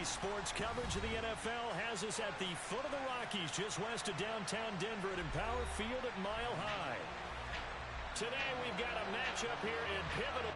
EA Sports coverage of the NFL has us at the foot of the Rockies, just west of downtown Denver at Empower Field at Mile High. Today we've got a matchup here in pivotal.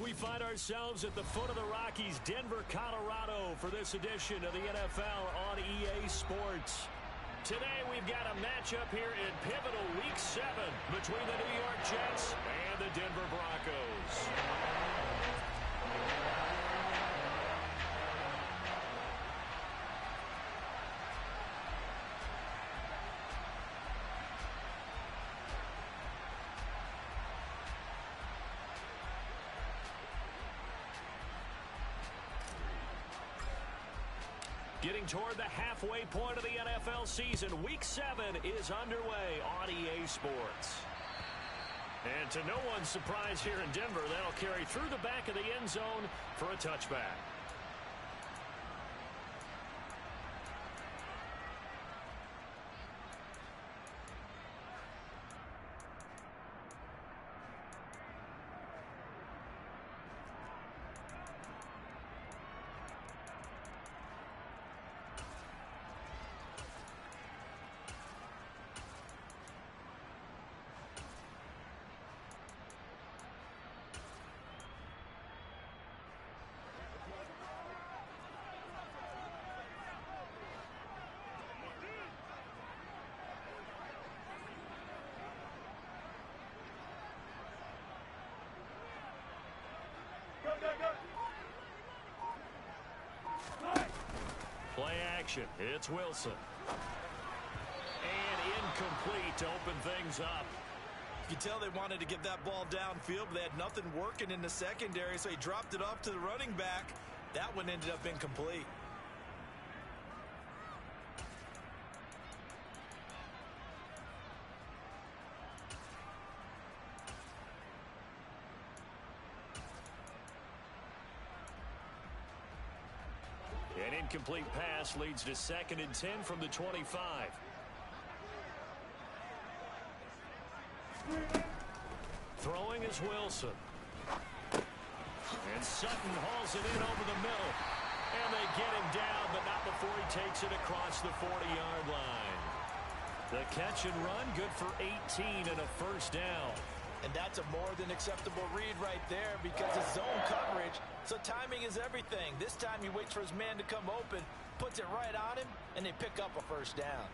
We find ourselves at the foot of the Rockies, Denver, Colorado, for this edition of the NFL on EA Sports. Today we've got a matchup here in pivotal Week 7 between the New York Jets and the Denver Broncos. Getting toward the halfway point of the NFL season, Week 7 is underway on EA Sports. And to no one's surprise here in Denver, that'll carry through the back of the end zone for a touchback. Play action. It's Wilson. And incomplete to open things up. You can tell they wanted to get that ball downfield, but they had nothing working in the secondary, so he dropped it off to the running back. That one ended up incomplete. An incomplete pass leads to 2nd and 10 from the 25. Throwing is Wilson. And Sutton hauls it in over the middle. And they get him down, but not before he takes it across the 40-yard line. The catch and run, good for 18 and a first down. And that's a more than acceptable read right there because it's zone coverage, so timing is everything. This time he waits for his man to come open, puts it right on him, and they pick up a first down.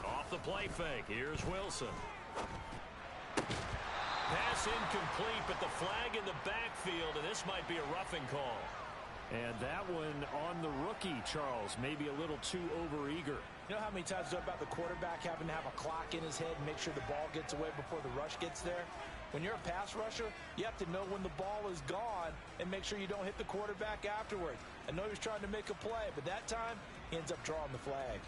Off the play fake. Here's Wilson. Pass incomplete, but the flag in the backfield, and this might be a roughing call. And that one on the rookie, Charles, maybe a little too overeager. You know how many times about the quarterback having to have a clock in his head and make sure the ball gets away before the rush gets there? When you're a pass rusher, you have to know when the ball is gone and make sure you don't hit the quarterback afterwards. I know he was trying to make a play, but that time he ends up drawing the flag.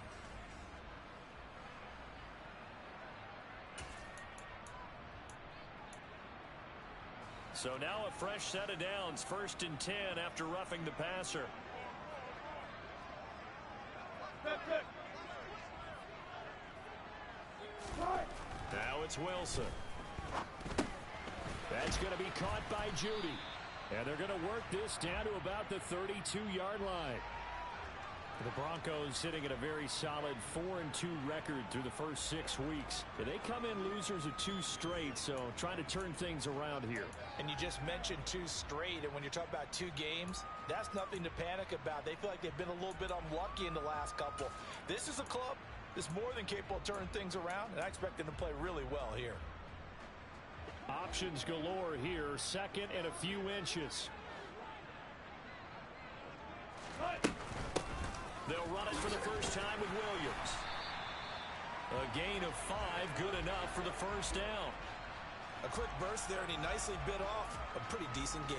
So now a fresh set of downs, 1st and 10 after roughing the passer. Now it's Wilson. That's going to be caught by Judy. And they're going to work this down to about the 32-yard line. The Broncos sitting at a very solid 4-2 record through the first 6 weeks. They come in losers of 2 straight, so trying to turn things around here. And you just mentioned 2 straight, and when you're talking about 2 games, that's nothing to panic about. They feel like they've been a little bit unlucky in the last couple. This is a club that's more than capable of turning things around, and I expect them to play really well here. Options galore here, 2nd and a few inches. They'll run it for the first time with Williams. A gain of 5, good enough for the first down. A quick burst there, and he nicely bit off a pretty decent gain.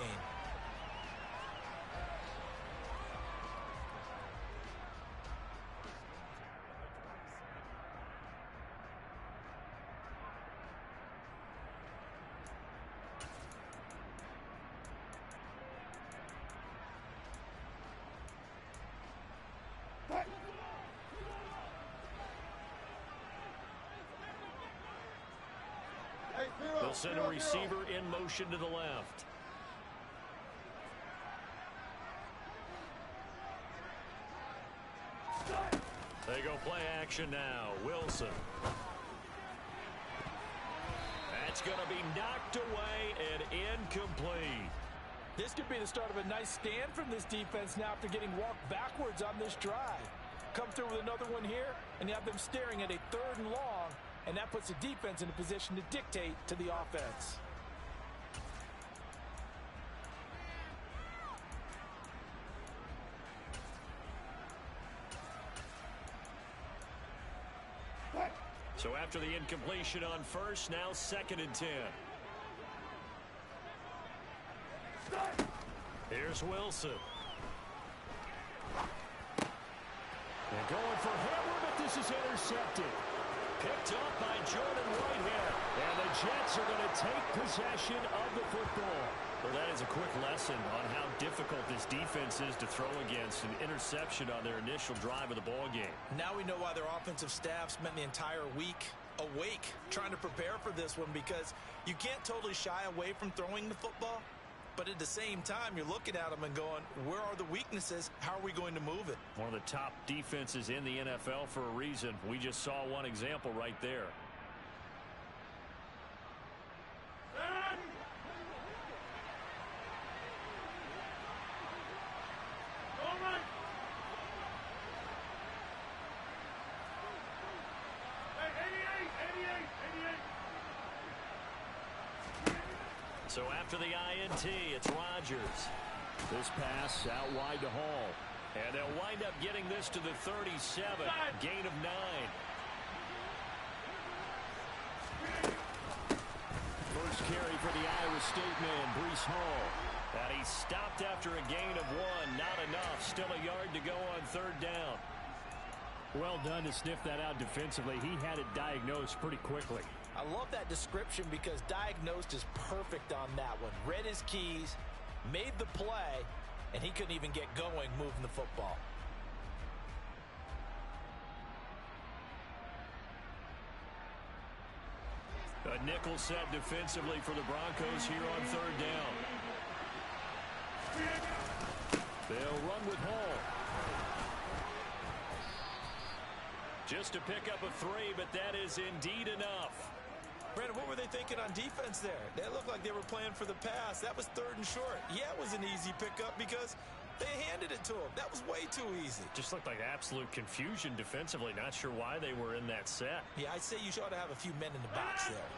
They'll send a receiver in motion to the left. They go play action now. Wilson. That's going to be knocked away and incomplete. This could be the start of a nice stand from this defense now after getting walked backwards on this drive. Come through with another one here, and you have them staring at a 3rd and long, and that puts the defense in a position to dictate to the offense. So after the incompletion on first, now 2nd and 10. Here's Wilson. They're going for Hammer, but this is intercepted. Picked up by Jordan Whitehead. And the Jets are going to take possession of the football. Well, that is a quick lesson on how difficult this defense is to throw against. An interception on their initial drive of the ball game. Now we know why their offensive staff spent the entire week awake trying to prepare for this one, because you can't totally shy away from throwing the football. But at the same time, you're looking at them and going, where are the weaknesses? How are we going to move it? One of the top defenses in the NFL for a reason. We just saw one example right there. So after the INT, it's Rodgers. This pass out wide to Hall. And they'll wind up getting this to the 37. Gain of 9. First carry for the Iowa State man, Breece Hall. And he stopped after a gain of 1. Not enough. Still a yard to go on 3rd down. Well done to sniff that out defensively. He had it diagnosed pretty quickly. I love that description because diagnosed is perfect on that one. Read his keys, made the play, and he couldn't even get going moving the football. A nickel set defensively for the Broncos here on 3rd down. They'll run with Hall. Just to pick up a 3, but that is indeed enough. Brandon, what were they thinking on defense there? They looked like they were playing for the pass. That was 3rd and short. Yeah, it was an easy pickup because They handed it to him. That was way too easy. Just looked like absolute confusion defensively. Not sure why they were in that set. Yeah, I'd say you ought to have a few men in the box there.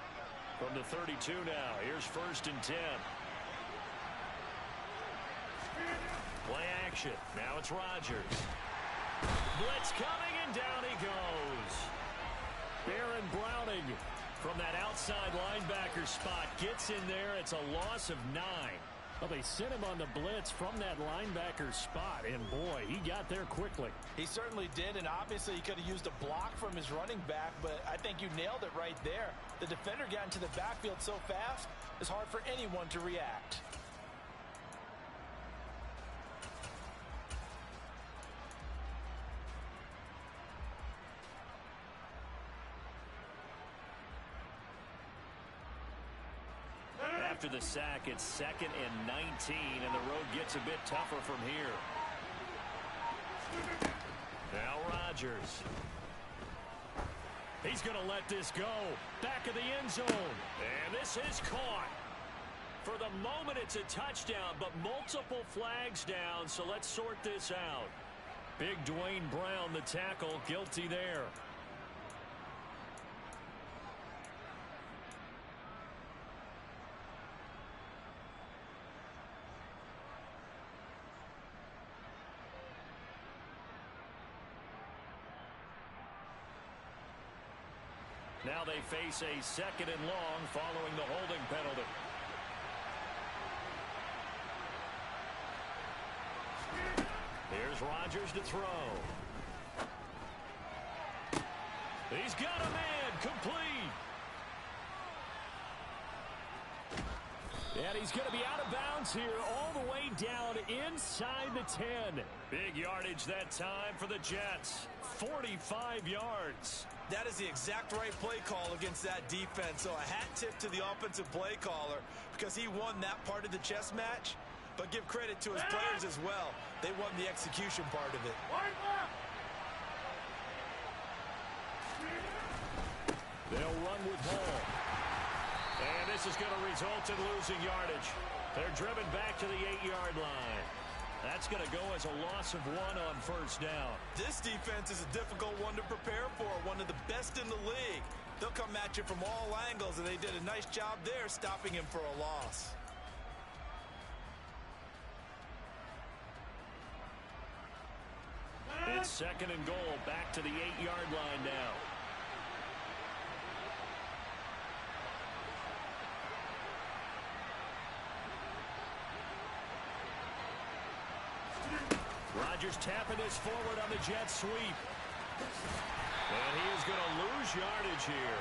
From the 32 now. Here's 1st and 10. Play action. Now it's Rodgers. Blitz coming, and down he goes. Baron Browning from that outside linebacker spot gets in there. It's a loss of 9. Well, they sent him on the blitz from that linebacker spot, and boy, he got there quickly. He certainly did, and obviously he could have used a block from his running back, but I think you nailed it right there. The defender got into the backfield so fast, it's hard for anyone to react. After the sack, it's 2nd and 19, and the road gets a bit tougher from here. Now Rodgers. He's going to let this go. Back of the end zone. And this is caught. For the moment, it's a touchdown, but multiple flags down, so let's sort this out. Big Dwayne Brown, the tackle, guilty there. Now they face a 2nd and long following the holding penalty. Here's Rodgers to throw. He's got a man, complete. And he's going to be out of bounds here all the way down inside the 10. Big yardage that time for the Jets. 45 yards. That is the exact right play call against that defense. So a hat tip to the offensive play caller because he won that part of the chess match. But give credit to his players as well. They won the execution part of it. They'll run with Hall. And this is going to result in losing yardage. They're driven back to the 8-yard line. That's going to go as a loss of 1 on 1st down. This defense is a difficult one to prepare for, one of the best in the league. They'll come at you from all angles, and they did a nice job there stopping him for a loss. It's 2nd and goal, back to the 8-yard line now. Rodgers tapping this forward on the jet sweep. And he is going to lose yardage here.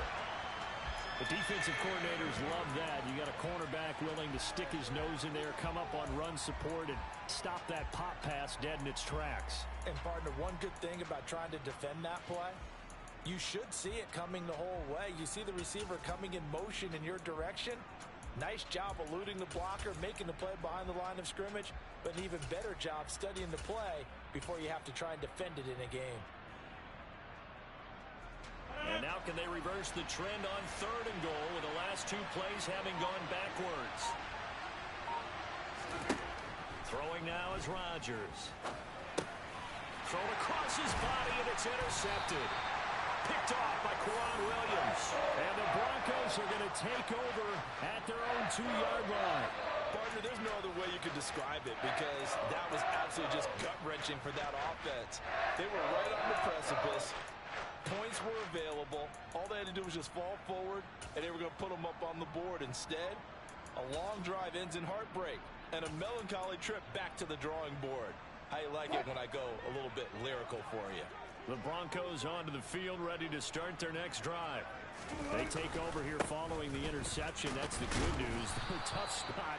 The defensive coordinators love that. You got a cornerback willing to stick his nose in there, come up on run support, and stop that pop pass dead in its tracks. And partner, one good thing about trying to defend that play, you should see it coming the whole way. You see the receiver coming in motion in your direction. Nice job eluding the blocker, making the play behind the line of scrimmage, but an even better job studying the play before you have to try and defend it in a game. And now can they reverse the trend on 3rd and goal with the last 2 plays having gone backwards? Throwing now is Rodgers. Thrown across his body, and it's intercepted. Picked off by Quan Williams. And the Broncos are going to take over at their own 2-yard line. Partner, there's no other way you could describe it because that was absolutely just gut-wrenching for that offense. They were right on the precipice. Points were available. All they had to do was just fall forward, and they were going to put them up on the board. Instead, a long drive ends in heartbreak and a melancholy trip back to the drawing board. How you like it when I go a little bit lyrical for you? The Broncos onto the field, ready to start their next drive. They take over here following the interception. That's the good news. The tough spot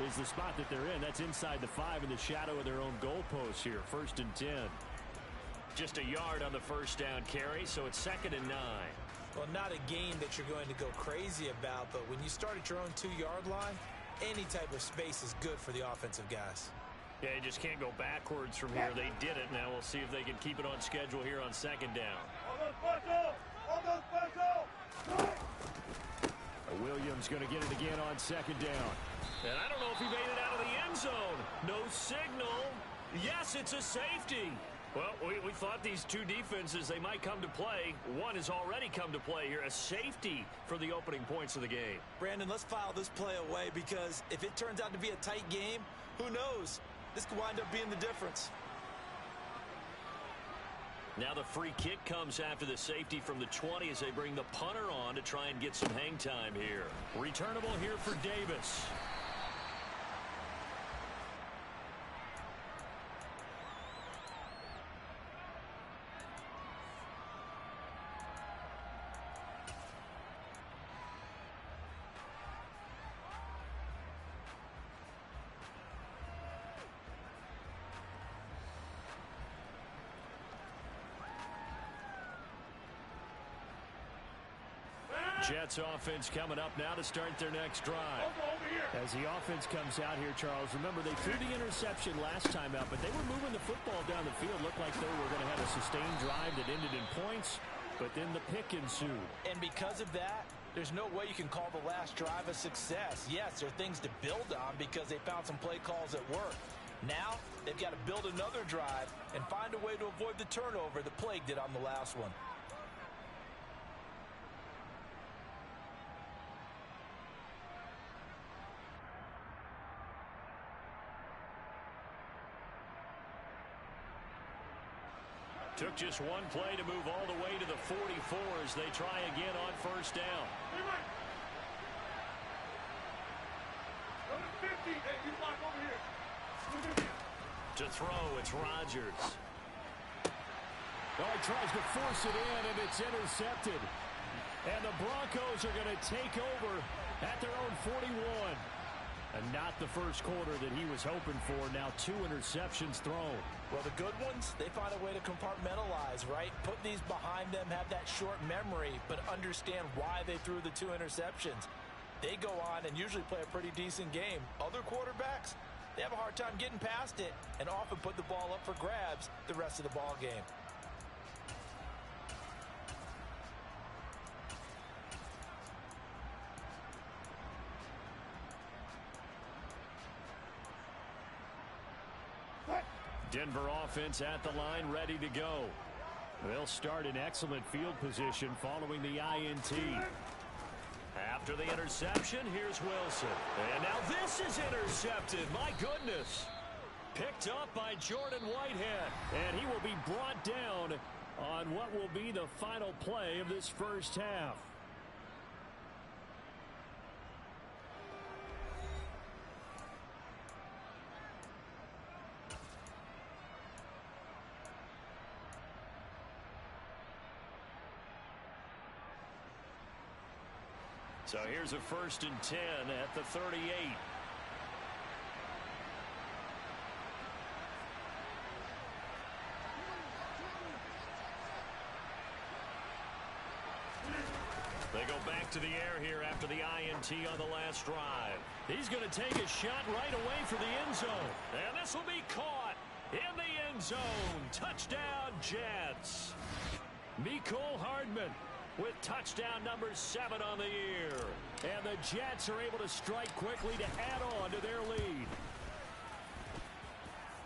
is the spot that they're in. That's inside the 5 in the shadow of their own goalpost here. 1st and 10. Just a yard on the 1st down carry, so it's 2nd and 9. Well, not a game that you're going to go crazy about, but when you start at your own 2-yard line, any type of space is good for the offensive guys. Yeah, you just can't go backwards from here. They did it. Now we'll see if they can keep it on schedule here on 2nd down. Williams going to get it again on 2nd down. And I don't know if he made it out of the end zone. No signal. Yes, it's a safety. Well, we thought these two defenses, they might come to play. One has already come to play here, a safety for the opening points of the game. Brandon, let's file this play away because if it turns out to be a tight game, who knows? This could wind up being the difference. Now the free kick comes after the safety from the 20 as they bring the punter on to try and get some hang time here. Returnable here for Davis. Jets offense coming up now to start their next drive. As the offense comes out here, Charles, remember they threw the interception last time out, but they were moving the football down the field. Looked like they were going to have a sustained drive that ended in points, but then the pick ensued. And because of that, there's no way you can call the last drive a success. Yes, there are things to build on because they found some play calls that work. Now, they've got to build another drive and find a way to avoid the turnover that plagued it on the last one. Took just one play to move all the way to the 44 as they try again on first down. To throw, it's Rodgers. Oh, he tries to force it in, and it's intercepted. And the Broncos are going to take over at their own 41. And not the first quarter that he was hoping for. Now 2 interceptions thrown. Well, the good ones, they find a way to compartmentalize, right? Put these behind them, have that short memory, but understand why they threw the 2 interceptions. They go on and usually play a pretty decent game. Other quarterbacks, they have a hard time getting past it and often put the ball up for grabs the rest of the ball game. Denver offense at the line, ready to go. They'll start in excellent field position following the INT. After the interception, here's Wilson. And now this is intercepted. My goodness. Picked up by Jordan Whitehead. And he will be brought down on what will be the final play of this first half. So here's a 1st and 10 at the 38. They go back to the air here after the INT on the last drive. He's going to take a shot right away for the end zone. And this will be caught in the end zone. Touchdown, Jets. Mecole Hardman with touchdown number 7 on the year. And the Jets are able to strike quickly to add on to their lead.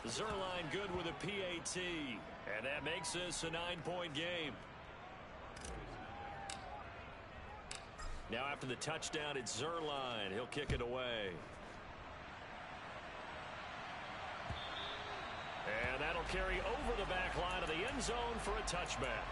Zuerlein good with a PAT. And that makes this a 9-point game. Now after the touchdown, it's Zuerlein. He'll kick it away. And that'll carry over the back line of the end zone for a touchback.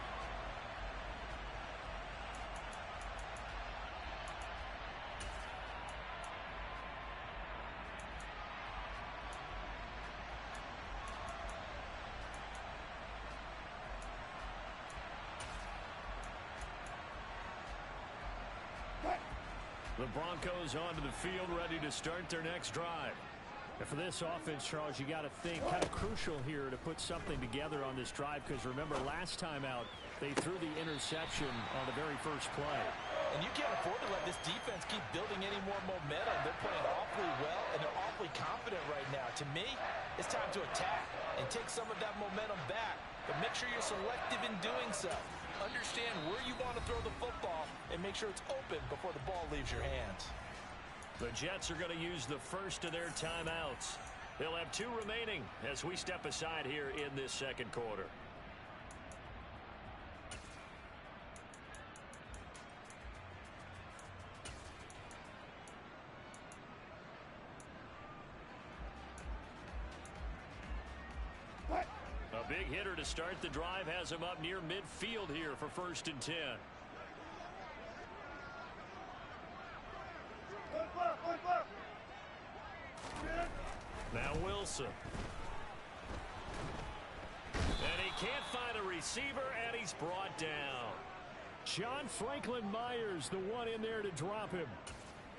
The Broncos onto the field, ready to start their next drive. And for this offense, Charles, you got to think kind of crucial here to put something together on this drive, because remember last time out they threw the interception on the very first play. And you can't afford to let this defense keep building any more momentum. They're playing awfully well, and they're awfully confident right now. To me, it's time to attack and take some of that momentum back, but make sure you're selective in doing so. Understand where you want to throw the football and make sure it's open before the ball leaves your hands. The Jets are going to use the first of their timeouts. They'll have 2 remaining as we step aside here in this second quarter. A big hitter to start the drive has him up near midfield here for 1st and 10. Now Wilson. And he can't find a receiver, and he's brought down. John Franklin Myers, the one in there to drop him.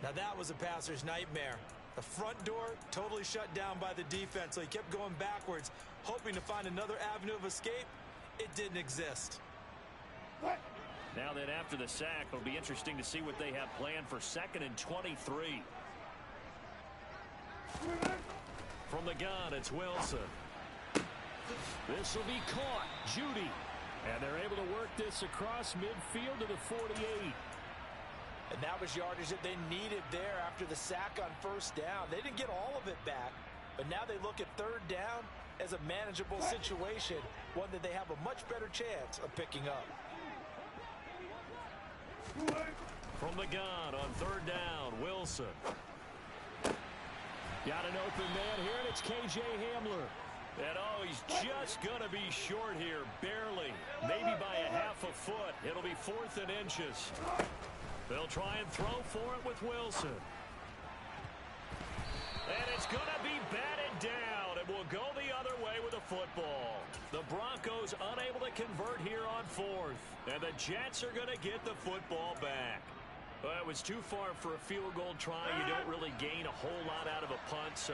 Now that was a passer's nightmare. The front door totally shut down by the defense, so he kept going backwards, hoping to find another avenue of escape. It didn't exist. Now then, after the sack, it'll be interesting to see what they have planned for 2nd and 23. From the gun, it's Wilson. This will be caught. Judy. And they're able to work this across midfield to the 48. And that was yardage that they needed there after the sack on 1st down. They didn't get all of it back, but now they look at 3rd down as a manageable situation, one that they have a much better chance of picking up. From the gun on 3rd down, Wilson. Got an open man here, and it's K.J. Hamler. And oh, he's just going to be short here, barely. Maybe by a half a foot. It'll be 4th and inches. They'll try and throw for it with Wilson. And it's going to be batted down. It will go the other way with the football. The Broncos unable to convert here on 4th. And the Jets are going to get the football back. Well, it was too far for a field goal try. You don't really gain a whole lot out of a punt, so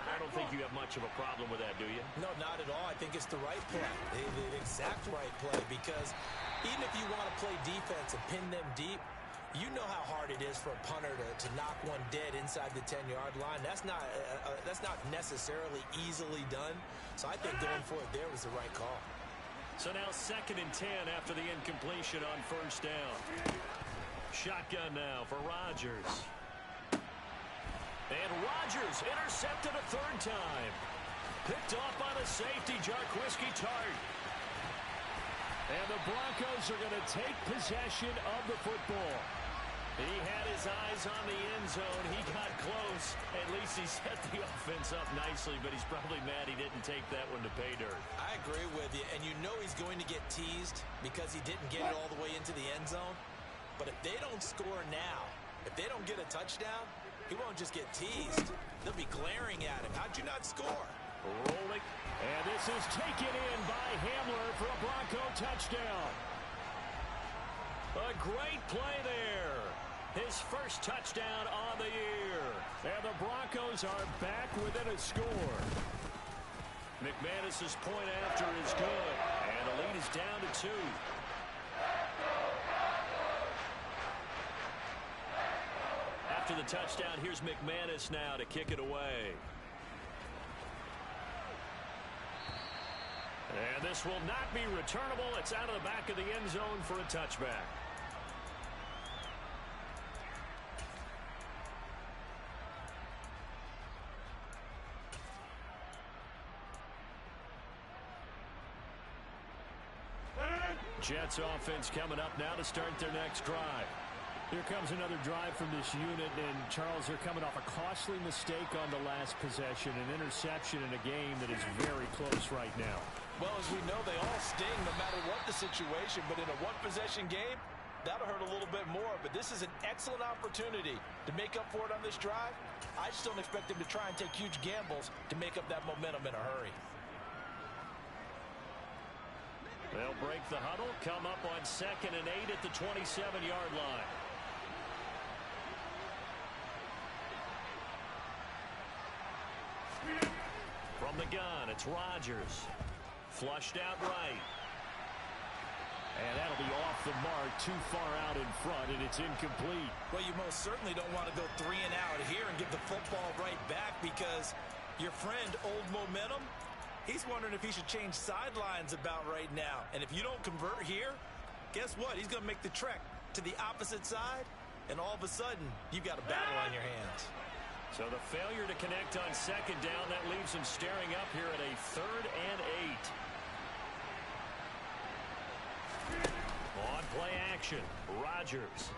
I don't think you have much of a problem with that, do you? No, not at all. I think it's the right play, the exact right play, because even if you want to play defense and pin them deep, you know how hard it is for a punter to knock one dead inside the 10-yard line. That's not necessarily easily done. So I think going for it there was the right call. So now 2nd and 10 after the incompletion on 1st down. Shotgun now for Rodgers. And Rodgers intercepted a 3rd time. Picked off by the safety, Jarquiski Tart. And the Broncos are going to take possession of the football. He had his eyes on the end zone. He got close. At least he set the offense up nicely, but he's probably mad he didn't take that one to pay dirt. I agree with you, and you know he's going to get teased because he didn't get it all the way into the end zone. But if they don't score now, if they don't get a touchdown, he won't just get teased. They'll be glaring at him. How'd you not score? Rolling. And this is taken in by Hamler for a Bronco touchdown. A great play there. His first touchdown on the year. And the Broncos are back within a score. McManus's point after is good. And the lead is down to 2. After the touchdown, here's McManus now to kick it away. And this will not be returnable. It's out of the back of the end zone for a touchback. Jets offense coming up now to start their next drive. Here comes another drive from this unit, and Charles, they're coming off a costly mistake on the last possession, an interception in a game that is very close right now. Well, as we know, they all sting no matter what the situation, but in a one-possession game, that'll hurt a little bit more. But this is an excellent opportunity to make up for it on this drive. I just don't expect them to try and take huge gambles to make up that momentum in a hurry. They'll break the huddle, come up on 2nd and 8 at the 27-yard line. From the gun, it's Rodgers. Flushed out right. And that'll be off the mark, too far out in front, and it's incomplete. Well, you most certainly don't want to go 3 and out here and give the football right back, because your friend, Old Momentum, he's wondering if he should change sidelines about right now. And if you don't convert here, guess what? He's going to make the trek to the opposite side, and all of a sudden, you've got a battle on your hands. So the failure to connect on second down, that leaves him staring up here at a 3rd and 8. On play action, Rodgers.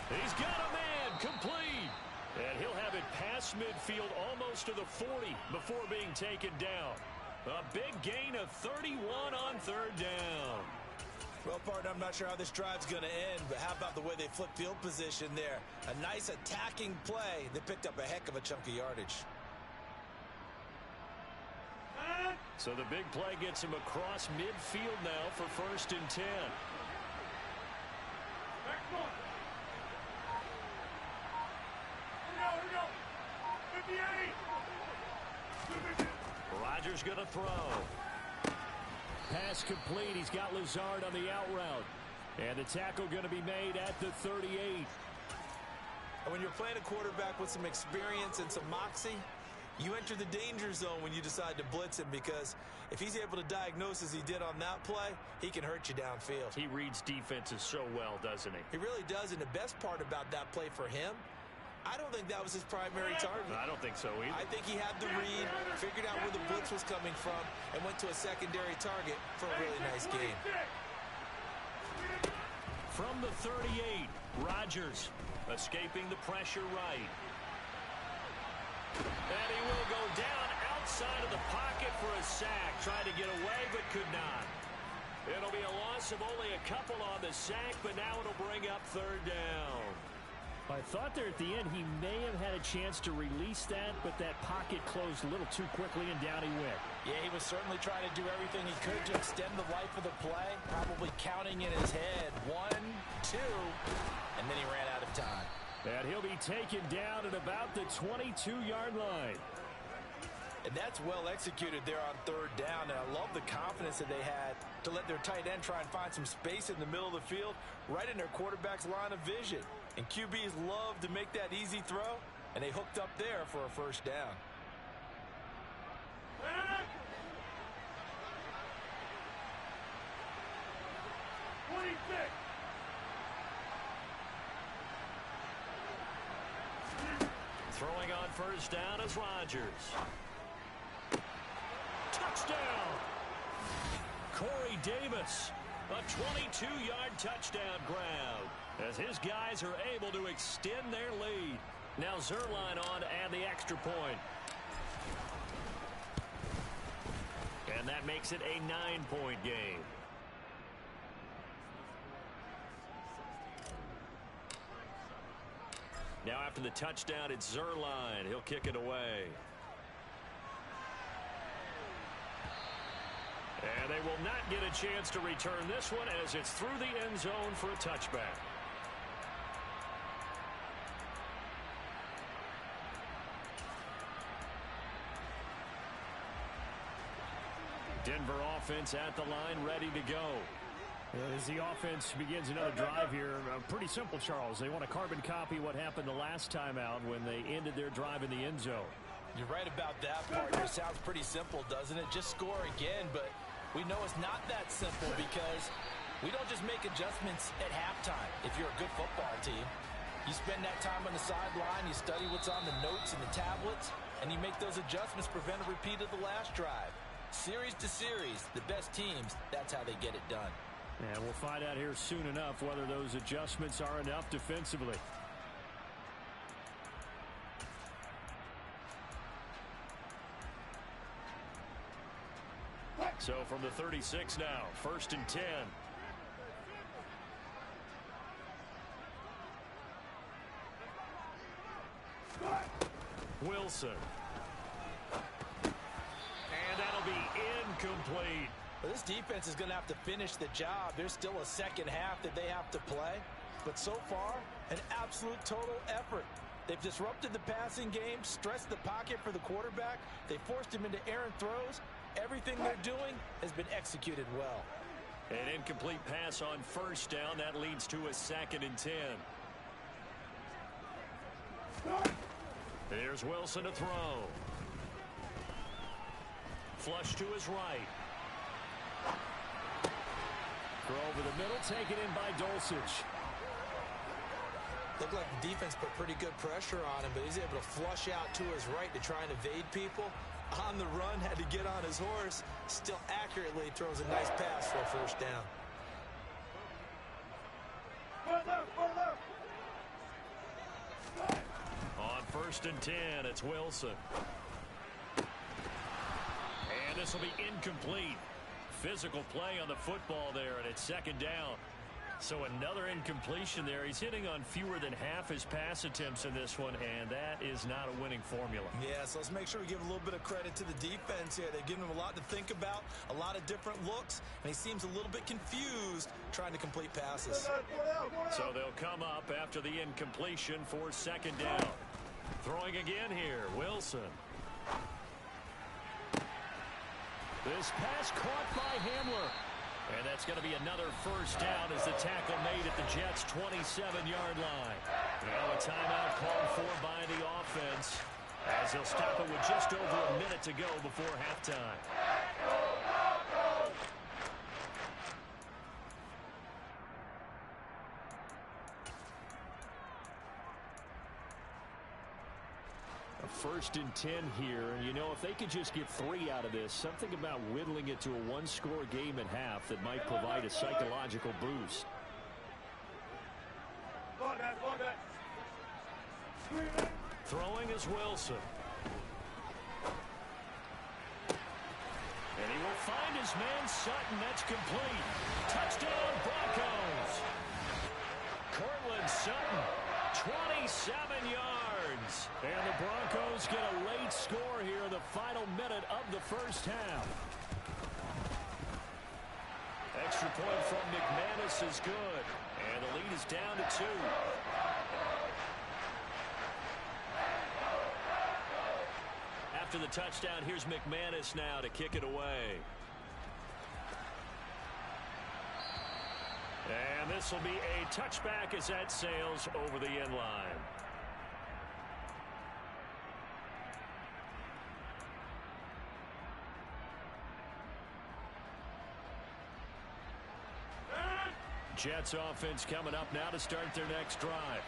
He's got a man, complete. And he'll have it past midfield almost to the 40 before being taken down. A big gain of 31 on 3rd down. Well, partner, I'm not sure how this drive's going to end, but how about the way they flip field position there? A nice attacking play that picked up a heck of a chunk of yardage. So the big play gets him across midfield now for 1st and 10. Rodgers going to throw. Pass complete. He's got Lazard on the out route. And the tackle going to be made at the 38. And when you're playing a quarterback with some experience and some moxie, you enter the danger zone when you decide to blitz him, because if he's able to diagnose as he did on that play, he can hurt you downfield. He reads defenses so well, doesn't he? He really does, and the best part about that play for him, I don't think that was his primary target. I don't think so either. I think he had the read, figured out where the blitz was coming from, and went to a secondary target for a really nice game. From the 38, Rodgers escaping the pressure right. And he will go down outside of the pocket for a sack. Tried to get away, but could not. It'll be a loss of only a couple on the sack, but now it'll bring up 3rd down. I thought there at the end he may have had a chance to release that, but that pocket closed a little too quickly, and down he went. Yeah, he was certainly trying to do everything he could to extend the life of the play, probably counting in his head 1, 2, and then he ran out of time. And he'll be taken down at about the 22-yard line. And that's well executed there on 3rd down, and I love the confidence that they had to let their tight end try and find some space in the middle of the field, right in their quarterback's line of vision. And QBs love to make that easy throw, and they hooked up there for a 1st down. Throwing on 1st down is Rodgers. Touchdown! Corey Davis, a 22-yard touchdown grab, as his guys are able to extend their lead. Now Zerline on to add the extra point. And that makes it a 9-point game. Now after the touchdown, it's Zerline. He'll kick it away. And they will not get a chance to return this one, as it's through the end zone for a touchback. Denver offense at the line, ready to go. As the offense begins another drive here, pretty simple, Charles. They want to carbon copy what happened the last time out when they ended their drive in the end zone. You're right about that, partner. Sounds pretty simple, doesn't it? Just score again, but we know it's not that simple, because we don't just make adjustments at halftime. If you're a good football team, you spend that time on the sideline, you study what's on the notes and the tablets, and you make those adjustments, prevent a repeat of the last drive. Series to series, the best teams, that's how they get it done. And we'll find out here soon enough whether those adjustments are enough defensively. So from the 36 now, 1st and 10. Wilson. And that'll be incomplete. Well, this defense is going to have to finish the job. There's still a second half that they have to play. But so far, an absolute total effort. They've disrupted the passing game, stressed the pocket for the quarterback. They forced him into errant throws. Everything they're doing has been executed well. An incomplete pass on 1st down. That leads to a 2nd and 10. Here's Wilson to throw. Flush to his right. Throw over the middle, taken in by Dulcich. Looked like the defense put pretty good pressure on him, but he's able to flush out to his right to try and evade people. On the run, had to get on his horse. Still accurately throws a nice pass for a first down. On 1st and 10, it's Wilson. And this will be incomplete. Physical play on the football there, and it's 2nd down. So another incompletion there. He's hitting on fewer than half his pass attempts in this one, and that is not a winning formula. Yeah, so let's make sure we give a little bit of credit to the defense here. They've given him a lot to think about, a lot of different looks, and he seems a little bit confused trying to complete passes. So they'll come up after the incompletion for 2nd down. Throwing again here, Wilson. This pass caught by Hamler. And that's going to be another first down as the tackle made at the Jets' 27-yard line. Now a timeout called for by the offense as they'll stop it with just over a minute to go before halftime. A 1st and 10 here, and you know, if they could just get 3 out of this, something about whittling it to a 1-score game at half that might provide a psychological boost. Throwing is Wilson. And he will find his man Sutton. That's complete. Touchdown Broncos. Cortland Sutton, 27 yards. And the Broncos get a late score here in the final minute of the first half. Extra point from McManus is good. And the lead is down to 2. After the touchdown, here's McManus now to kick it away. And this will be a touchback as that sails over the end line. Jets offense coming up now to start their next drive.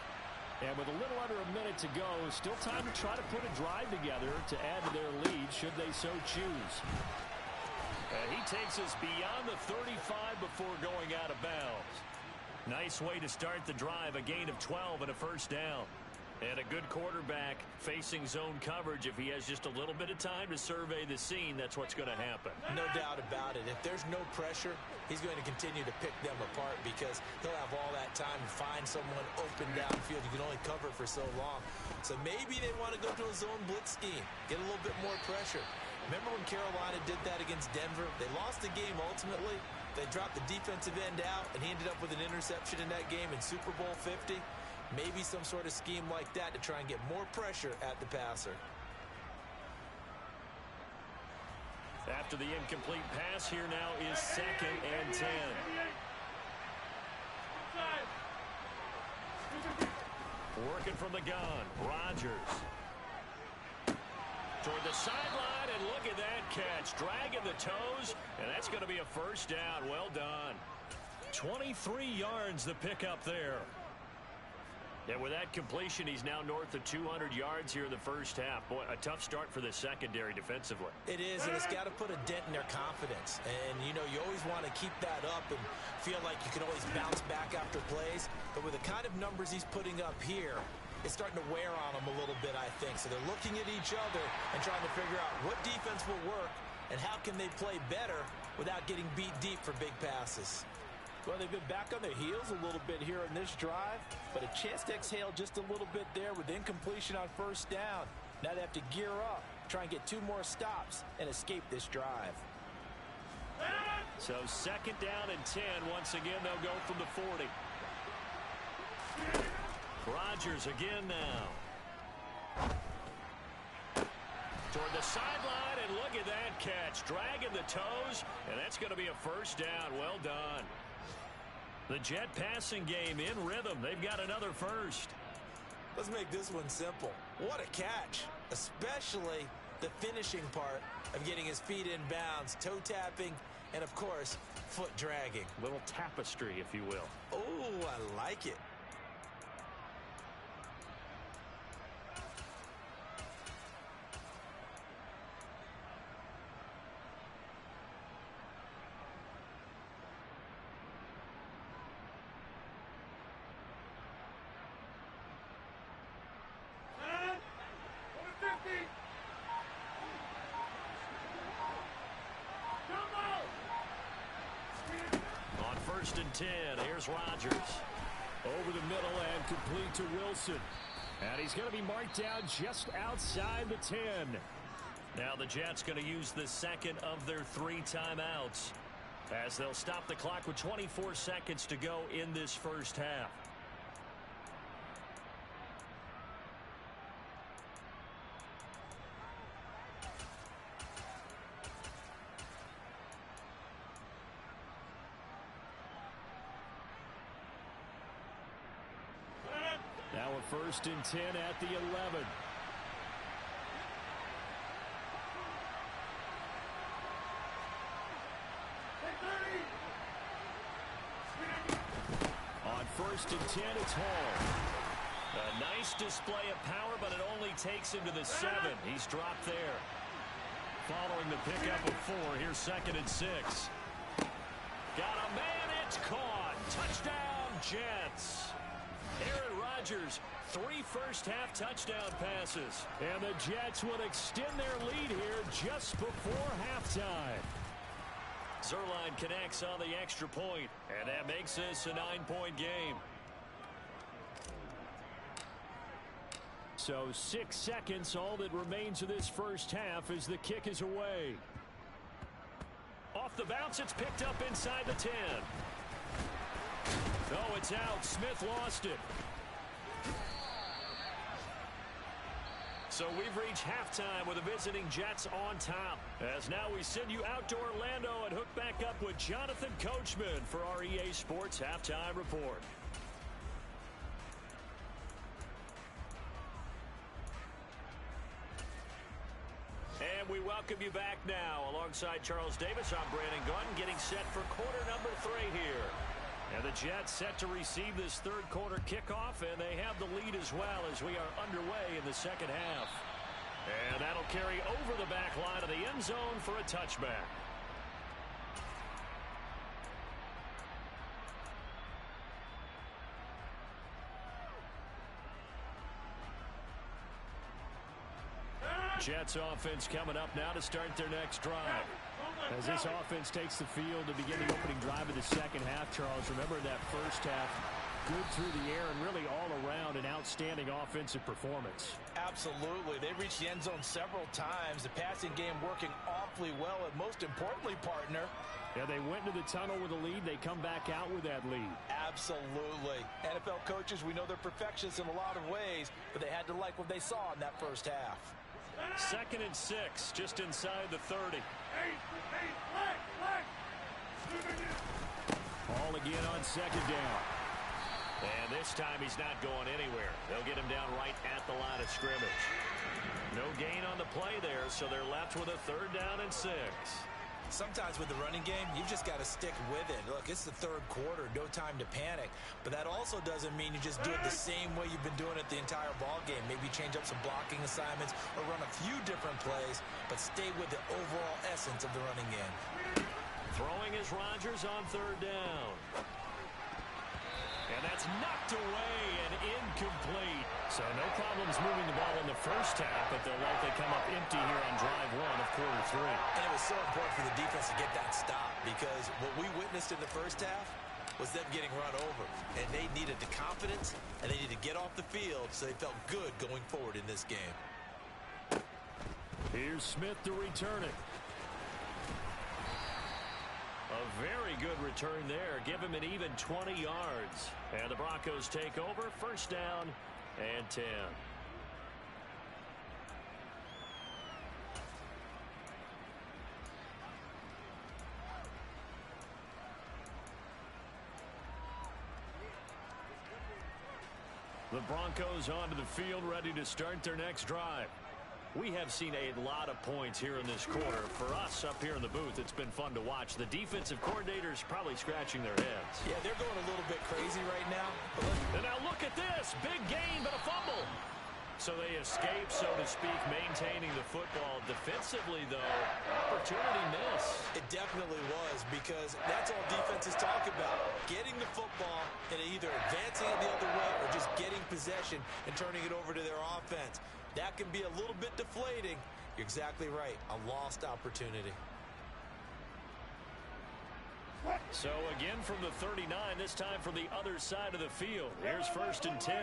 And with a little under a minute to go, still time to try to put a drive together to add to their lead should they so choose. And he takes us beyond the 35 before going out of bounds. Nice way to start the drive, a gain of 12 and a first down. And a good quarterback facing zone coverage. If he has just a little bit of time to survey the scene, that's what's going to happen. No doubt about it. If there's no pressure, he's going to continue to pick them apart because he'll have all that time to find someone open downfield. You can only cover for so long. So maybe they want to go to a zone blitz scheme, get a little bit more pressure. Remember when Carolina did that against Denver? They lost the game ultimately. They dropped the defensive end out, and he ended up with an interception in that game in Super Bowl 50. Maybe some sort of scheme like that to try and get more pressure at the passer. After the incomplete pass, here now is 2nd and 10. Working from the gun, Rodgers. Toward the sideline, and look at that catch. Dragging the toes, and that's going to be a first down. Well done. 23 yards the pickup there. And with that completion, he's now north of 200 yards here in the first half. Boy, a tough start for the secondary defensively. It is, and it's got to put a dent in their confidence. And, you know, you always want to keep that up and feel like you can always bounce back after plays. But with the kind of numbers he's putting up here, it's starting to wear on them a little bit, I think. So they're looking at each other and trying to figure out what defense will work and how can they play better without getting beat deep for big passes. Well, they've been back on their heels a little bit here in this drive, but a chance to exhale just a little bit there with incompletion on first down. Now they have to gear up, try and get 2 more stops, and escape this drive. So 2nd down and 10. Once again, they'll go from the 40. Rodgers again now. Toward the sideline, and look at that catch. Dragging the toes, and that's going to be a first down. Well done. The Jet passing game in rhythm. They've got another first. Let's make this one simple. What a catch, especially the finishing part of getting his feet in bounds, toe tapping, and, of course, foot dragging. Little tapestry, if you will. Oh, I like it. 1st and 10. Here's Rodgers. Over the middle and complete to Wilson. And he's going to be marked down just outside the 10. Now the Jets going to use the second of their 3 timeouts, as they'll stop the clock with 24 seconds to go in this first half. Now a 1st and 10 at the 11. On 1st and 10, it's Hall. A nice display of power, but it only takes him to the 7. He's dropped there. Following the pickup of 4, here's 2nd and 6. Got a man, it's caught. Touchdown, Jets. Aaron Rodgers, 3 first-half touchdown passes. And the Jets will extend their lead here just before halftime. Zerline connects on the extra point, and that makes this a 9-point game. So 6 seconds, all that remains of this first half as the kick is away. Off the bounce, it's picked up inside the 10. No, it's out. Smith lost it. So we've reached halftime with the visiting Jets on top. As now we send you out to Orlando and hook back up with Jonathan Coachman for our EA Sports Halftime Report. And we welcome you back now. Alongside Charles Davis, I'm Brandon Gunn, getting set for quarter number 3 here. And the Jets set to receive this third quarter kickoff, and they have the lead as well as we are underway in the second half. And that'll carry over the back line of the end zone for a touchback. Jets offense coming up now to start their next drive. As this offense takes the field to begin the opening drive of the second half, Charles, remember that first half, good through the air and really all around an outstanding offensive performance. Absolutely. They reached the end zone several times. The passing game working awfully well, and most importantly, partner, yeah, they went into the tunnel with a lead. They come back out with that lead. Absolutely. NFL coaches, we know they're perfectionists in a lot of ways, but they had to like what they saw in that first half. 2nd and 6, just inside the 30. Ball again on 2nd down. And this time he's not going anywhere. They'll get him down right at the line of scrimmage. No gain on the play there, so they're left with a 3rd down and 6. Sometimes with the running game, you've just got to stick with it. Look, it's the third quarter, no time to panic. But that also doesn't mean you just do it the same way you've been doing it the entire ball game. Maybe change up some blocking assignments or run a few different plays, but stay with the overall essence of the running game. Throwing is Rodgers on 3rd down. And that's knocked away and incomplete. So no problems moving the ball in the first half, but they'll likely come up empty here on drive 1 of quarter 3. And it was so important for the defense to get that stop, because what we witnessed in the first half was them getting run over. And they needed the confidence, and they needed to get off the field so they felt good going forward in this game. Here's Smith to return it. A very good return there. Give him an even 20 yards. And the Broncos take over. 1st down and 10. The Broncos onto the field, ready to start their next drive. We have seen a lot of points here in this quarter. For us up here in the booth, it's been fun to watch. The defensive coordinators probably scratching their heads. Yeah, they're going a little bit crazy right now. And now look at this. Big gain, but a fumble. So they escape, so to speak, maintaining the football. Defensively, though, opportunity miss. It definitely was, because that's all defenses talk about. Getting the football and either advancing it the other way or just getting possession and turning it over to their offense. That can be a little bit deflating. You're exactly right. A lost opportunity. So again from the 39, this time from the other side of the field. Here's 1st and 10.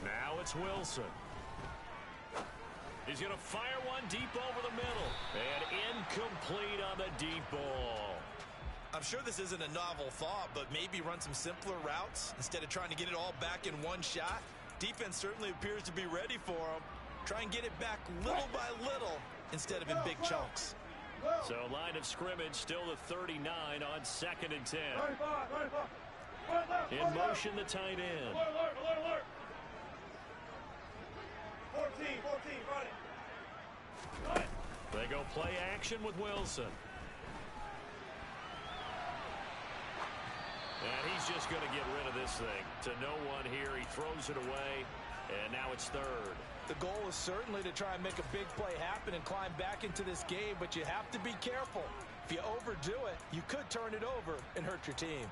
Now it's Wilson. He's going to fire one deep over the middle. And incomplete on the deep ball. I'm sure this isn't a novel thought, but maybe run some simpler routes instead of trying to get it all back in one shot. Defense certainly appears to be ready for him. Try and get it back little by little instead of in big chunks. So line of scrimmage still the 39 on 2nd and 10. In motion, the tight end. 14, run it. They go play action with Wilson. And he's just going to get rid of this thing. To no one here. He throws it away. And now it's 3rd. The goal is certainly to try and make a big play happen and climb back into this game, but you have to be careful. If you overdo it, you could turn it over and hurt your team.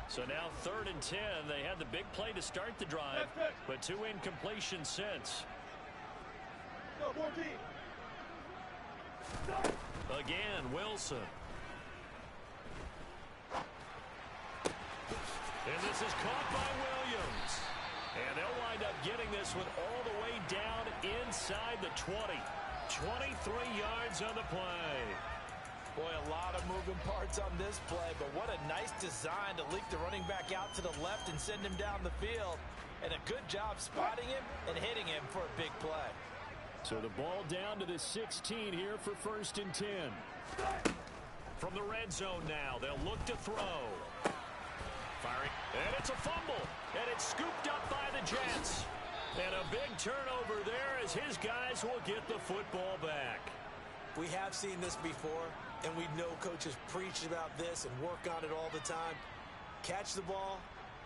So now 3rd and 10. They had the big play to start the drive, but 2 incompletions since. Again, Wilson. And this is caught by Williams. And they'll wind up getting this one all the way down inside the 20. 23 yards on the play. Boy, a lot of moving parts on this play, but what a nice design to leak the running back out to the left and send him down the field. And a good job spotting him and hitting him for a big play. So the ball down to the 16 here for 1st and 10. From the red zone now, they'll look to throw. Firing, and it's a fumble, and it's scooped up by the Jets. And a big turnover there as his guys will get the football back. We have seen this before, and we know coaches preach about this and work on it all the time. Catch the ball.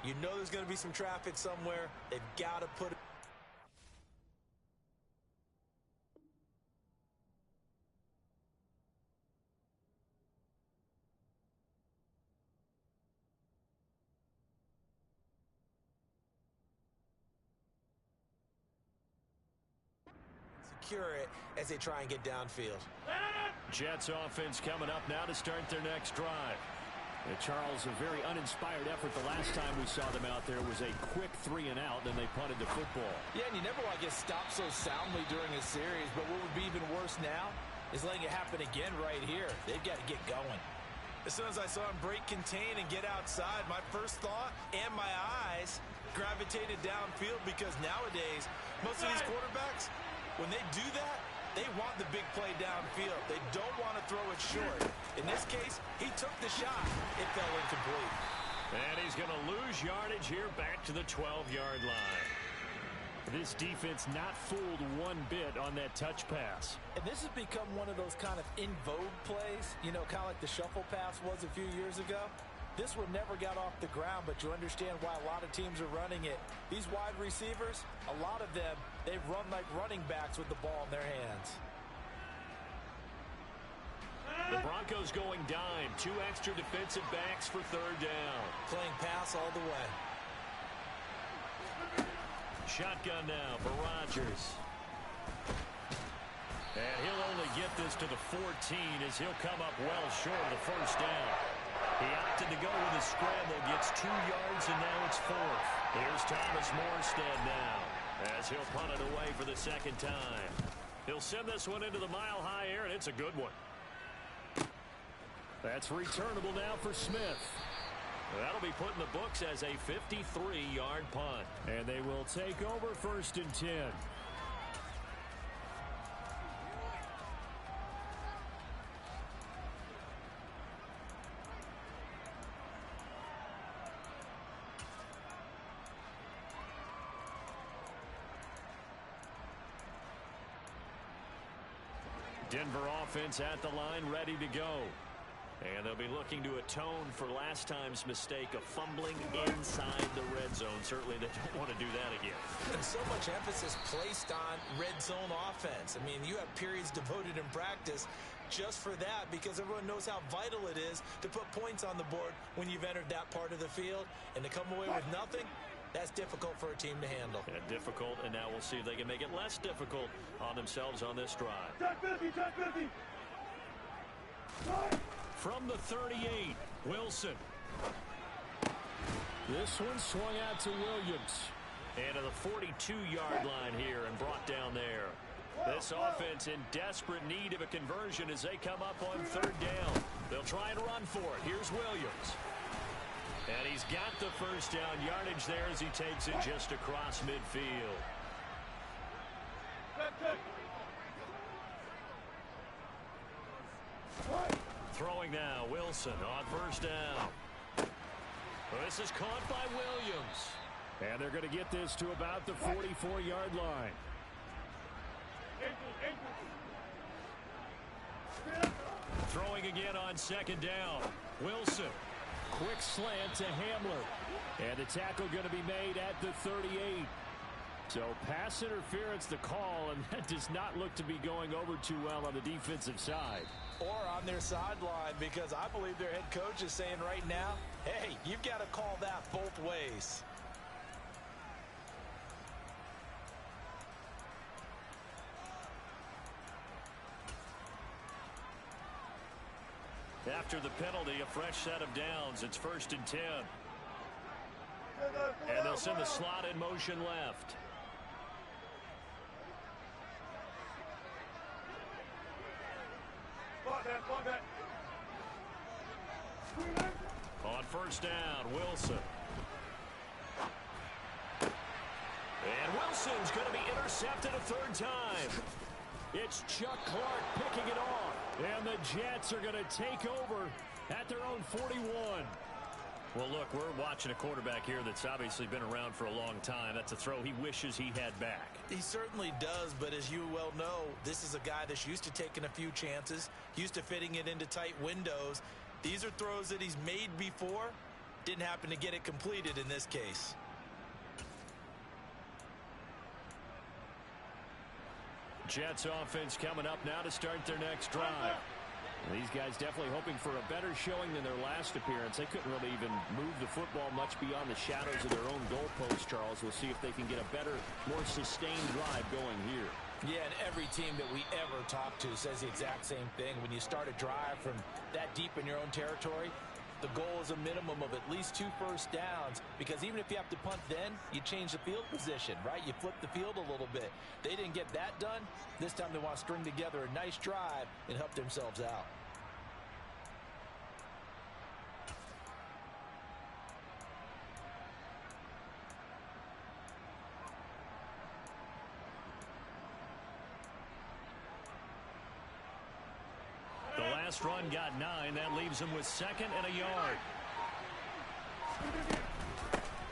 You know there's going to be some traffic somewhere. They've got to put it. Secure it as they try and get downfield. Jets offense coming up now to start their next drive. Charles, a very uninspired effort the last time we saw them out there was a quick 3 and out, then they punted the football. Yeah, and you never want to get stopped so soundly during a series, but what would be even worse now is letting it happen again right here. They've got to get going. As soon as I saw him break contain and get outside, my first thought and my eyes gravitated downfield because nowadays, most of these quarterbacks, when they do that, they want the big play downfield. They don't want to throw it short. In this case, he took the shot. It fell incomplete. And he's going to lose yardage here back to the 12-yard line. This defense not fooled one bit on that touch pass. And this has become one of those kind of in vogue plays, you know, kind of like the shuffle pass was a few years ago. This one never got off the ground, but you understand why a lot of teams are running it. These wide receivers, a lot of them, they run like running backs with the ball in their hands. The Broncos going dime. 2 extra defensive backs for 3rd down. Playing pass all the way. Shotgun now for Rodgers. And he'll only get this to the 14 as he'll come up well short of the 1st down. He opted to go with a scramble, gets 2 yards, and now it's 4th. Here's Thomas Morstead now as he'll punt it away for the 2nd time. He'll send this one into the mile-high air, and it's a good one. That's returnable now for Smith. That'll be put in the books as a 53-yard punt. And they will take over 1st and 10. Denver offense at the line, ready to go. And they'll be looking to atone for last time's mistake of fumbling inside the red zone. Certainly they don't want to do that again. And so much emphasis placed on red zone offense. I mean, you have periods devoted in practice just for that because everyone knows how vital it is to put points on the board when you've entered that part of the field. And to come away with nothing, that's difficult for a team to handle. Yeah, difficult, and now we'll see if they can make it less difficult on themselves on this drive. From the 38, Wilson. This one swung out to Williams. And to the 42-yard line here and brought down there. This offense in desperate need of a conversion as they come up on third down. They'll try and run for it. Here's Williams. And he's got the first down yardage there as he takes it just across midfield. Throwing now, Wilson on first down. This is caught by Williams. And they're going to get this to about the 44-yard line. Throwing again on second down. Wilson. Quick slant to Hamler. And the tackle going to be made at the 38. So pass interference the call, and that does not look to be going over too well on the defensive side. Or on their sideline, because I believe their head coach is saying right now, hey, you've got to call that both ways. After the penalty, a fresh set of downs. It's 1st and 10. And they'll send the slot in motion left. On first down, Wilson. And Wilson's going to be intercepted a third time. It's Chuck Clark picking it off. And the Jets are going to take over at their own 41. Well, look, we're watching a quarterback here that's obviously been around for a long time. That's a throw he wishes he had back. He certainly does, but as you well know, this is a guy that's used to taking a few chances, used to fitting it into tight windows. These are throws that he's made before. Didn't happen to get it completed in this case. Jets offense coming up now to start their next drive. These guys definitely hoping for a better showing than their last appearance. They couldn't really even move the football much beyond the shadows of their own goalpost, Charles. We'll see if they can get a better, more sustained drive going here. Yeah, and every team that we ever talk to says the exact same thing. When you start a drive from that deep in your own territory, the goal is a minimum of at least 2 first downs, because even if you have to punt then, you change the field position, right? You flip the field a little bit. They didn't get that done. This time they want to string together a nice drive and help themselves out. The last run got 9. That leaves him with 2nd and a yard.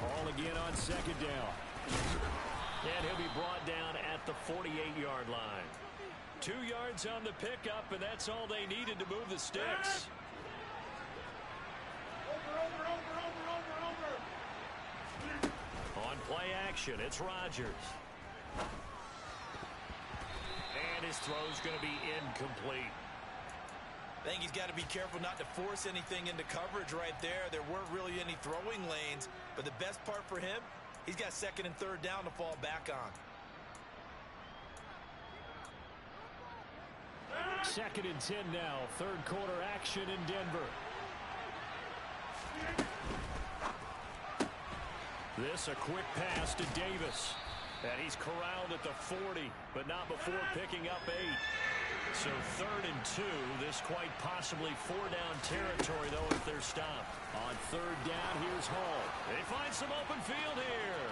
Ball again on 2nd down. And he'll be brought down at the 48-yard line. 2 yards on the pickup, and that's all they needed to move the sticks. On play action, it's Rodgers. And his throw's going to be incomplete. I think he's got to be careful not to force anything into coverage right there. There weren't really any throwing lanes, but the best part for him, he's got 2nd and 3rd down to fall back on. 2nd and 10 now. 3rd quarter action in Denver. This a quick pass to Davis. And he's corralled at the 40, but not before picking up 8. So 3rd and 2. This quite possibly 4-down territory, though, if they're stopped. On 3rd down, here's Hall. They find some open field here.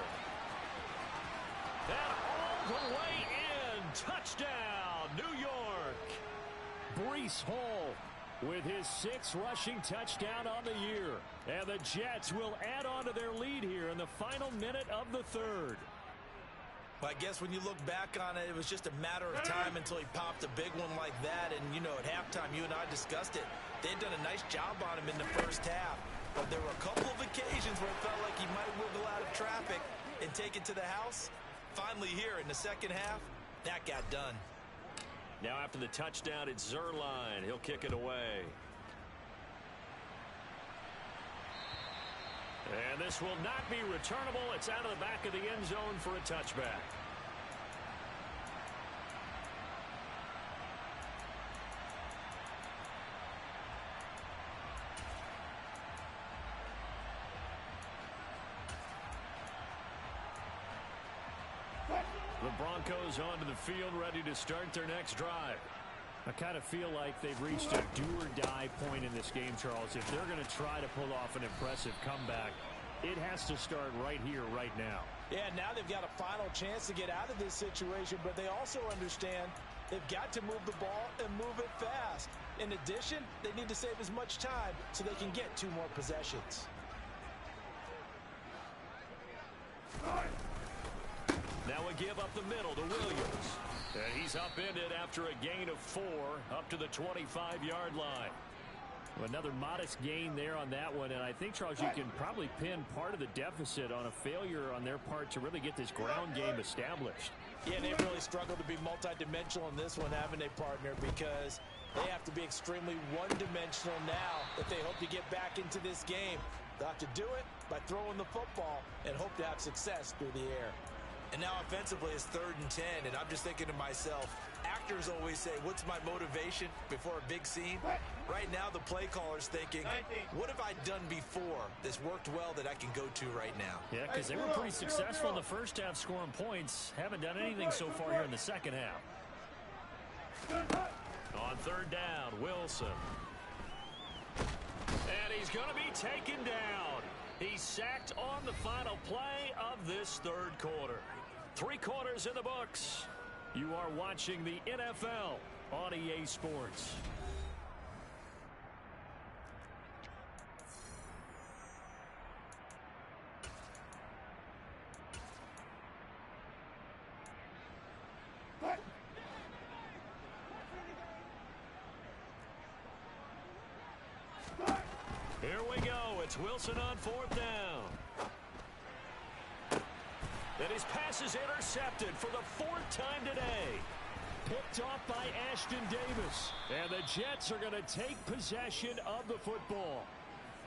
And all the way in. Touchdown, New York. Breece Hall with his 6th rushing touchdown on the year. And the Jets will add on to their lead here in the final minute of the 3rd. Well, I guess when you look back on it, it was just a matter of time until he popped a big one like that. And, you know, at halftime, you and I discussed it. They'd done a nice job on him in the first half. But there were a couple of occasions where it felt like he might wiggle out of traffic and take it to the house. Finally here in the second half, that got done. Now after the touchdown, it's Zuerlein. He'll kick it away. And this will not be returnable. It's out of the back of the end zone for a touchback. The Broncos onto the field, ready to start their next drive. I kind of feel like they've reached a do-or-die point in this game, Charles. If they're going to try to pull off an impressive comeback, it has to start right here, right now. Yeah, now they've got a final chance to get out of this situation, but they also understand they've got to move the ball and move it fast. In addition, they need to save as much time so they can get 2 more possessions. Now a give up the middle to Williams. And he's upended after a gain of 4 up to the 25-yard line. Another modest gain there on that one, and I think, Charles, you can probably pin part of the deficit on a failure on their part to really get this ground game established. Yeah, they've really struggled to be multidimensional in this one, haven't they, partner? Because they have to be extremely one-dimensional now if they hope to get back into this game. They'll have to do it by throwing the football and hope to have success through the air. And now offensively it's 3rd and 10, and I'm just thinking to myself, actors always say, what's my motivation before a big scene? Right now the play caller's thinking, what have I done before that's worked well that I can go to right now? Yeah, because they were pretty successful in the first half scoring points. Haven't done anything so far here in the second half. On 3rd down, Wilson. And he's going to be taken down. He's sacked on the final play of this 3rd quarter. 3 quarters in the books. You are watching the NFL on EA Sports. Here we go. It's Wilson on 4th down. And his pass is intercepted for the 4th time today. Picked off by Ashton Davis. And the Jets are going to take possession of the football.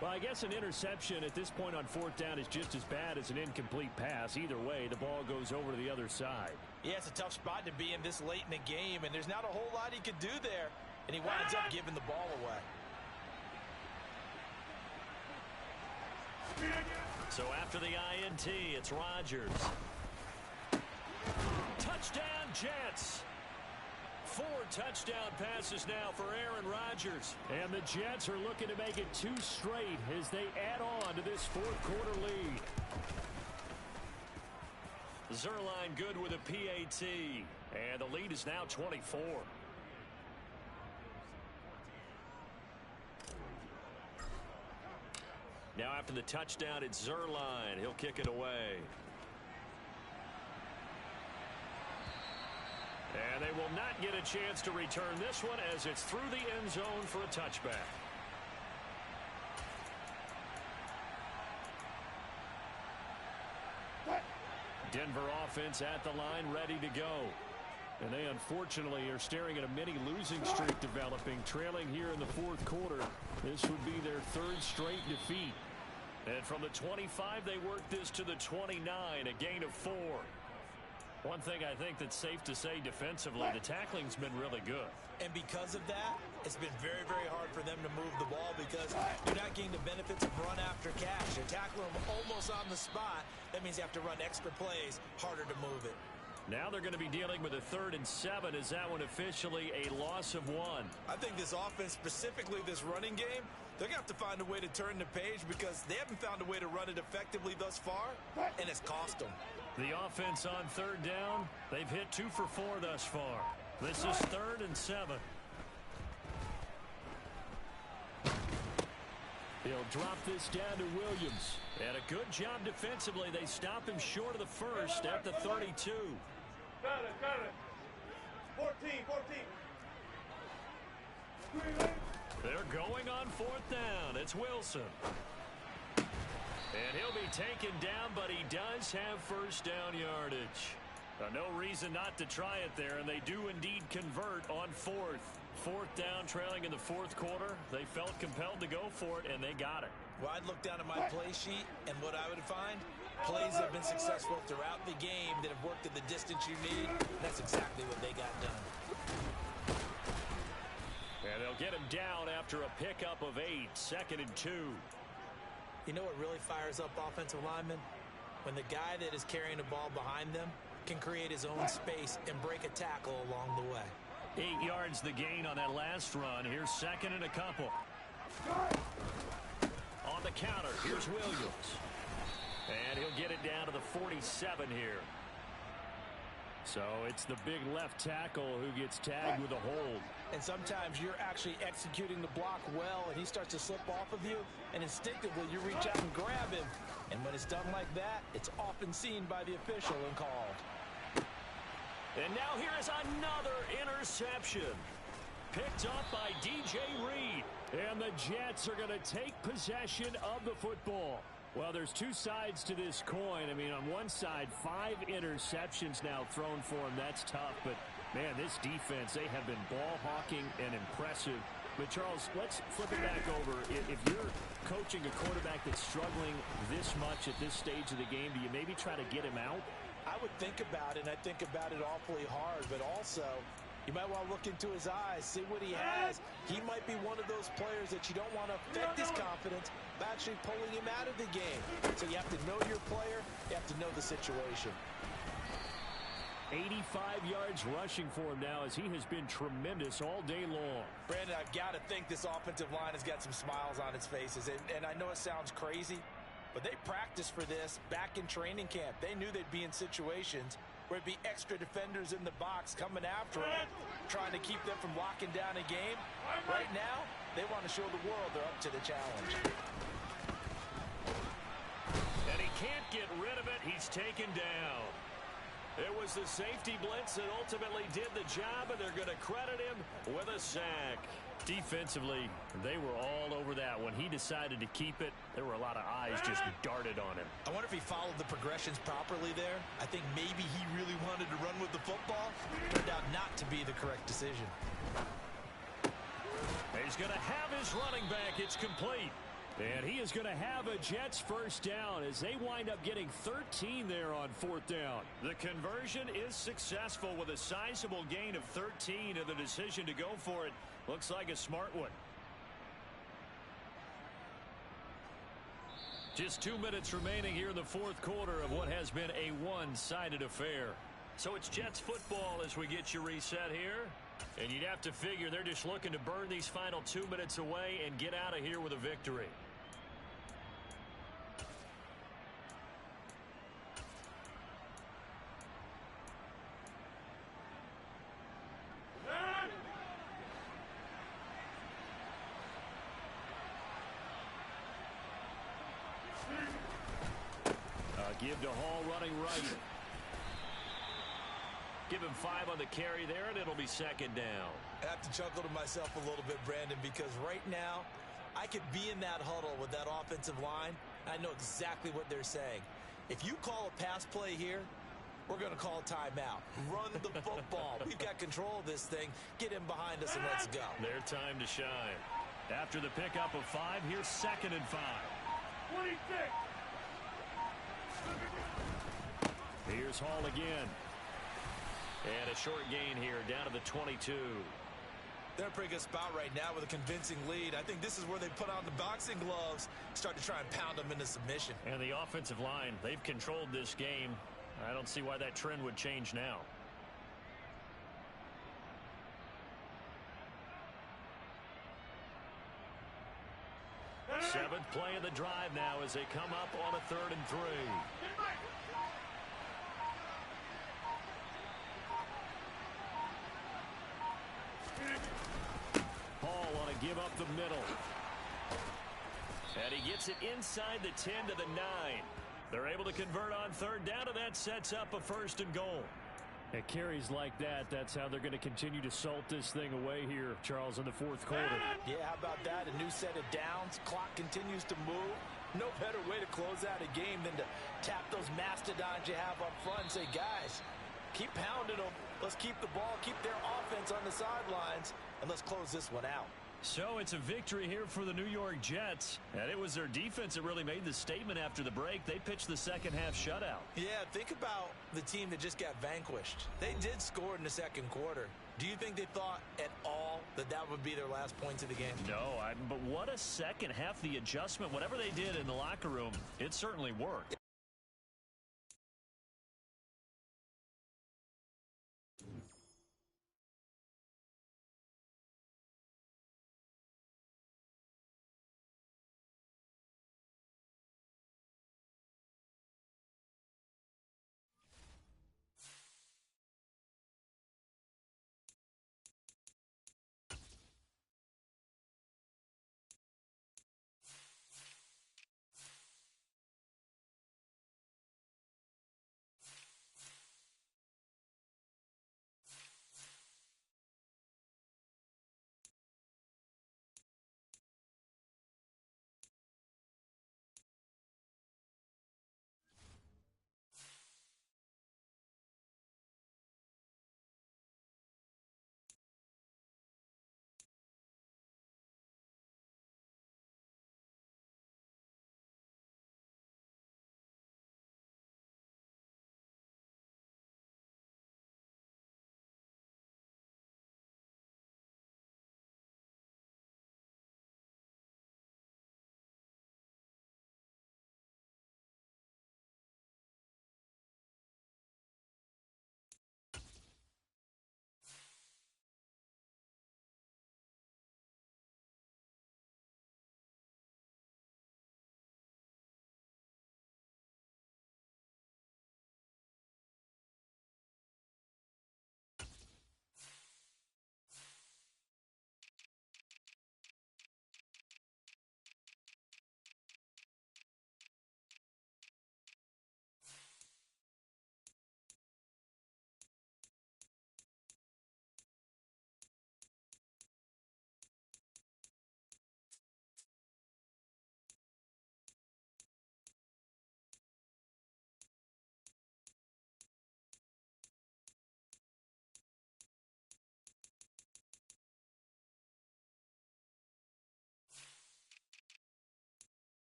Well, I guess an interception at this point on 4th down is just as bad as an incomplete pass. Either way, the ball goes over to the other side. Yeah, it's a tough spot to be in this late in the game, and there's not a whole lot he could do there. And he winds up giving the ball away. So after the INT, it's Rodgers. Touchdown, Jets. 4 touchdown passes now for Aaron Rodgers. And the Jets are looking to make it 2 straight as they add on to this 4th quarter lead. Zerline good with a PAT. And the lead is now 24. Now after the touchdown, it's Zerline. He'll kick it away. And they will not get a chance to return this one as it's through the end zone for a touchback. Denver offense at the line, ready to go. And they unfortunately are staring at a mini losing streak developing, trailing here in the 4th quarter. This would be their 3rd straight defeat. And from the 25, they work this to the 29, a gain of 4. One thing I think that's safe to say defensively, the tackling's been really good. And because of that, it's been very, very hard for them to move the ball because you're not getting the benefits of run after catch. You're tackling them almost on the spot. That means you have to run extra plays, harder to move it. Now they're going to be dealing with a 3rd and 7. Is that one officially a loss of 1? I think this offense, specifically this running game, they're going to have to find a way to turn the page because they haven't found a way to run it effectively thus far, and it's cost them. The offense on 3rd down, they've hit 2 for 4 thus far. This is 3rd and 7. He'll drop this down to Williams. And a good job defensively. They stop him short of the 1st at the 32. Got it. 14. They're going on 4th down. It's Wilson. And he'll be taken down, but he does have 1st down yardage. No reason not to try it there, and they do indeed convert on 4th. 4th down, trailing in the 4th quarter. They felt compelled to go for it, and they got it. Well, I'd look down at my play sheet, and what I would find, plays that have been successful throughout the game that have worked at the distance you need. That's exactly what they got done. And they'll get him down after a pickup of 8, 2nd and 2. You know what really fires up offensive linemen? When the guy that is carrying the ball behind them can create his own space and break a tackle along the way. 8 yards the gain on that last run. Here's second and a couple. On the counter, here's Williams. And he'll get it down to the 47 here. So it's the big left tackle who gets tagged with a hold. And sometimes you're actually executing the block well, and he starts to slip off of you, and instinctively you reach out and grab him. And when it's done like that, it's often seen by the official and called. And now here is another interception. Picked up by DJ Reed. And the Jets are going to take possession of the football. Well, there's two sides to this coin. I mean, on one side, 5 interceptions now thrown for him. That's tough. But, man, this defense, they have been ball hawking and impressive. But, Charles, let's flip it back over. If you're coaching a quarterback that's struggling this much at this stage of the game, do you maybe try to get him out? I would think about it, and I think about it awfully hard. But also, you might want to look into his eyes, see what he has. He might be one of those players that you don't want to affect his confidence by actually pulling him out of the game. So you have to know your player. You have to know the situation. 85 yards rushing for him now as he has been tremendous all day long. Brandon, I've got to think this offensive line has got some smiles on its faces. And I know it sounds crazy, but they practiced for this back in training camp. They knew they'd be in situations where it'd be extra defenders in the box coming after them, trying to keep them from locking down a game. Right now, they want to show the world they're up to the challenge. And he can't get rid of it. He's taken down. It was the safety blitz that ultimately did the job, and they're going to credit him with a sack. Defensively, they were all over that. When he decided to keep it, there were a lot of eyes just darted on him. I wonder if he followed the progressions properly there. I think maybe he really wanted to run with the football. Turned out not to be the correct decision. He's going to have his running back. It's complete. And he is going to have a Jets first down as they wind up getting 13 there on 4th down. The conversion is successful with a sizable gain of 13, and the decision to go for it looks like a smart one. Just 2 minutes remaining here in the 4th quarter of what has been a one-sided affair. So it's Jets football as we get you reset here. And you'd have to figure they're just looking to burn these final 2 minutes away and get out of here with a victory. Give to Hall running right. Give him 5 on the carry there, and it'll be second down. I have to chuckle to myself a little bit, Brandon, because right now I could be in that huddle with that offensive line. I know exactly what they're saying. If you call a pass play here, we're going to call a timeout. Run the football. We've got control of this thing. Get him behind us and let's go. Their time to shine. After the pickup of 5, here's second and 5. 26. Here's Hall again. And a short gain here, down to the 22. They're in a pretty good spot right now with a convincing lead. I think this is where they put on the boxing gloves, start to try and pound them into submission. And the offensive line, they've controlled this game. I don't see why that trend would change now. Seventh play of the drive now as they come up on a 3rd and 3. Hall want to give up the middle. And he gets it inside the 10 to the 9. They're able to convert on 3rd down, and that sets up a 1st and goal. At carries like that, that's how they're going to continue to salt this thing away here, Charles, in the 4th quarter. Yeah, how about that? A new set of downs. Clock continues to move. No better way to close out a game than to tap those mastodons you have up front and say, guys, keep pounding them. Let's keep the ball, keep their offense on the sidelines, and let's close this one out. So it's a victory here for the New York Jets. And it was their defense that really made the statement after the break. They pitched the second half shutout. Yeah, think about the team that just got vanquished. They did score in the 2nd quarter. Do you think they thought at all that that would be their last points of the game? No, but what a second half. The adjustment, whatever they did in the locker room, it certainly worked.